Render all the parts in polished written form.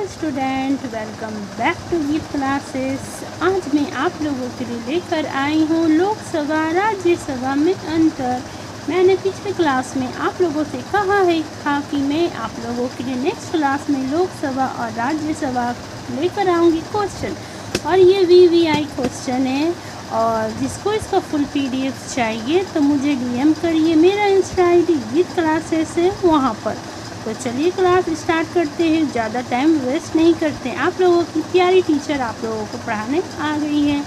Student, welcome back to गीत classes. आज मैं आप लोगों के लिए लेकर आई हूँ लोकसभा राज्यसभा में अंतर। मैंने पिछले क्लास में आप लोगों से कहा था कि मैं आप लोगों के लिए नेक्स्ट क्लास में लोकसभा और राज्यसभा लेकर आऊँगी क्वेश्चन, और ये VVI क्वेश्चन है। और जिसको इसका फुल PDF चाहिए तो मुझे DM करिए, मेरा इंस्टा ID गीत क्लासेस है वहाँ पर। तो चलिए क्लास स्टार्ट करते हैं, ज़्यादा टाइम वेस्ट नहीं करते हैं। आप लोगों की प्यारी टीचर आप लोगों को पढ़ाने आ गई है।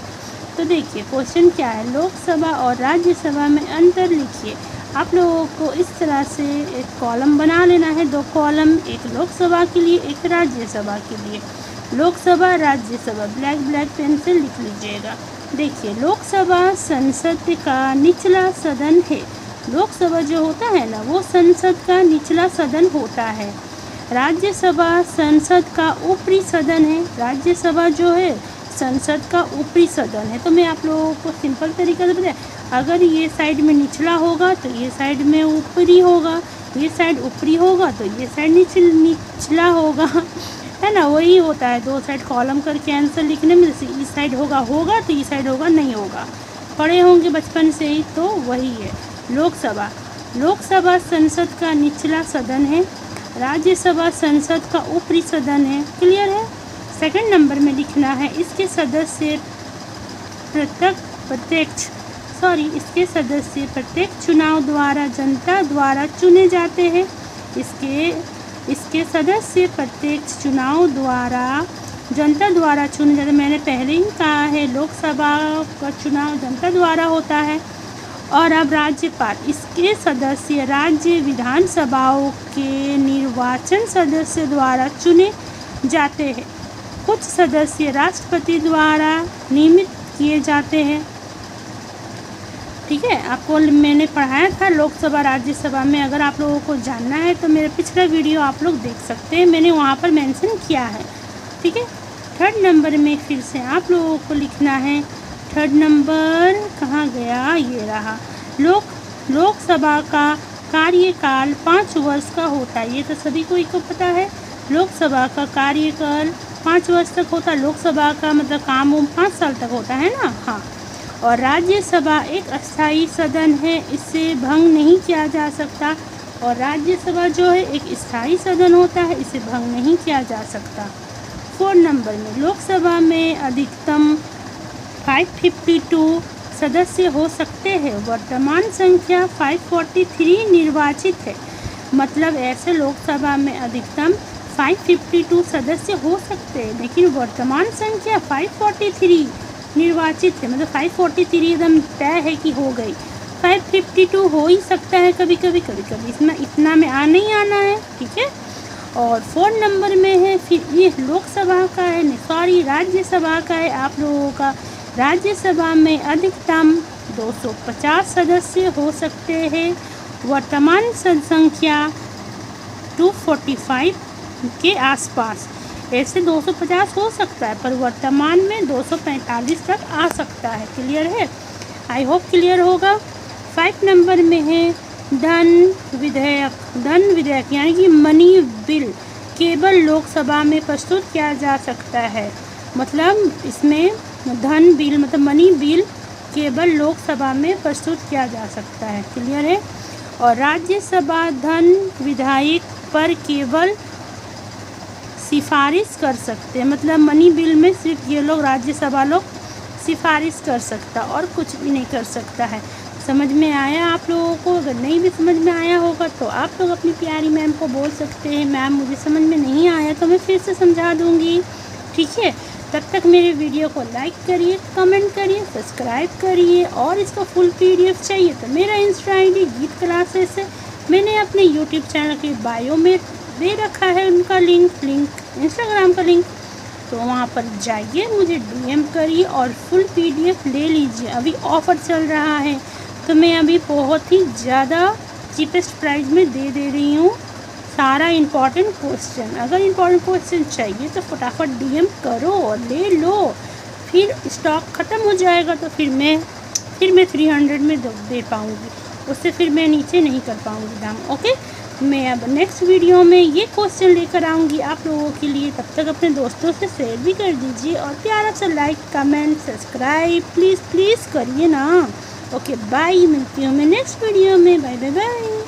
तो देखिए क्वेश्चन क्या है, लोकसभा और राज्यसभा में अंतर लिखिए। आप लोगों को इस तरह से एक कॉलम बना लेना है, 2 कॉलम, एक लोकसभा के लिए एक राज्यसभा के लिए। लोकसभा राज्यसभा ब्लैक पेन से लिख लीजिएगा। देखिए लोकसभा संसद का निचला सदन है। लोकसभा जो होता है ना, वो संसद का निचला सदन होता है। राज्यसभा संसद का ऊपरी सदन है। राज्यसभा जो है संसद का ऊपरी सदन है। तो मैं आप लोगों को सिंपल तरीके से बताया, अगर ये साइड में निचला होगा तो ये साइड में ऊपरी होगा, ये साइड ऊपरी होगा तो ये साइड निचला होगा, है ना। वही होता है, 2 साइड कॉलम करके आंसर लिखने में। जैसे इस साइड होगा तो इस साइड होगा नहीं होगा, पढ़े होंगे बचपन से ही, तो वही है। लोकसभा संसद का निचला सदन है, राज्यसभा संसद का ऊपरी सदन है। क्लियर है। सेकंड नंबर में लिखना है, इसके सदस्य प्रत्यक्ष चुनाव द्वारा जनता द्वारा चुने जाते हैं। इसके सदस्य प्रत्यक्ष चुनाव द्वारा जनता द्वारा चुने जाते हैं। मैंने पहले ही कहा है, लोकसभा का चुनाव जनता द्वारा होता है। और अब राज्यपाल, इसके सदस्य राज्य विधानसभाओं के निर्वाचन सदस्य द्वारा चुने जाते हैं। कुछ सदस्य राष्ट्रपति द्वारा नियमित किए जाते हैं। ठीक है, आपको मैंने पढ़ाया था लोकसभा राज्यसभा में। अगर आप लोगों को जानना है तो मेरा पिछला वीडियो आप लोग देख सकते हैं, मैंने वहाँ पर मेंशन किया है। ठीक है। थर्ड नंबर में फिर से आप लोगों को लिखना है, थर्ड नंबर कहाँ गया, ये रहा। लोकसभा का कार्यकाल 5 वर्ष का होता है। ये तो सभी को पता है। लोकसभा का कार्यकाल 5 वर्ष तक होता है। लोकसभा का मतलब काम 5 साल तक होता है ना। हाँ। और राज्यसभा एक अस्थायी सदन है, इसे भंग नहीं किया जा सकता। और राज्यसभा जो है एक स्थायी सदन होता है, इसे भंग नहीं किया जा सकता। 4 नंबर में, लोकसभा में अधिकतम 552 सदस्य हो सकते हैं। वर्तमान संख्या 543 निर्वाचित है। मतलब ऐसे लोकसभा में अधिकतम 552 सदस्य हो सकते हैं, लेकिन वर्तमान संख्या 543 निर्वाचित है। मतलब 543 एकदम तय है कि हो गई। 552 हो ही सकता है कभी कभी इसमें इतना में नहीं आना है। ठीक है। और 4 नंबर में है, फिर ये लोकसभा का है, राज्यसभा का है आप लोगों का। राज्यसभा में अधिकतम 250 सदस्य हो सकते हैं। वर्तमान संख्या 245 के आसपास। ऐसे 250 हो सकता है, पर वर्तमान में 245 तक आ सकता है। क्लियर है। आई होप क्लियर होगा। 5 नंबर में है धन विधेयक यानी कि मनी बिल केवल लोकसभा में प्रस्तुत किया जा सकता है। मतलब इसमें धन बिल मतलब मनी बिल केवल लोकसभा में प्रस्तुत किया जा सकता है। क्लियर है। और राज्यसभा धन विधेयक पर केवल सिफारिश कर सकते हैं। मतलब मनी बिल में सिर्फ ये लोग राज्यसभा लोग सिफारिश कर सकता और कुछ भी नहीं कर सकता है। समझ में आया आप लोगों को? अगर नहीं भी समझ में आया होगा तो आप लोग अपनी प्यारी मैम को बोल सकते हैं, मैम मुझे समझ में नहीं आया तो मैं फिर से समझा दूँगी। ठीक है। तब तक मेरे वीडियो को लाइक करिए, कमेंट करिए, सब्सक्राइब करिए। और इसका फुल PDF चाहिए तो मेरा इंस्टा ID गीत क्लासेस है। मैंने अपने यूट्यूब चैनल के बायो में दे रखा है उनका लिंक इंस्टाग्राम का लिंक। तो वहाँ पर जाइए, मुझे DM करिए और फुल PDF ले लीजिए। अभी ऑफ़र चल रहा है तो मैं अभी बहुत ही ज़्यादा चीपेस्ट प्राइस में दे रही हूँ सारा इम्पॉर्टेंट क्वेश्चन। अगर इम्पॉर्टेंट क्वेश्चन चाहिए तो फटाफट DM करो और ले लो। फिर स्टॉक ख़त्म हो जाएगा तो फिर मैं 300 में दे पाऊँगी, उससे फिर मैं नीचे नहीं कर पाऊँगी दाम। ओके। मैं अब नेक्स्ट वीडियो में ये क्वेश्चन लेकर आऊँगी आप लोगों के लिए। तब तक अपने दोस्तों से शेयर भी कर दीजिए और प्यारा सा लाइक कमेंट सब्सक्राइब प्लीज़ करिए ना। ओके बाय, मिलती हूँ मैं नेक्स्ट वीडियो में। Bye bye bye.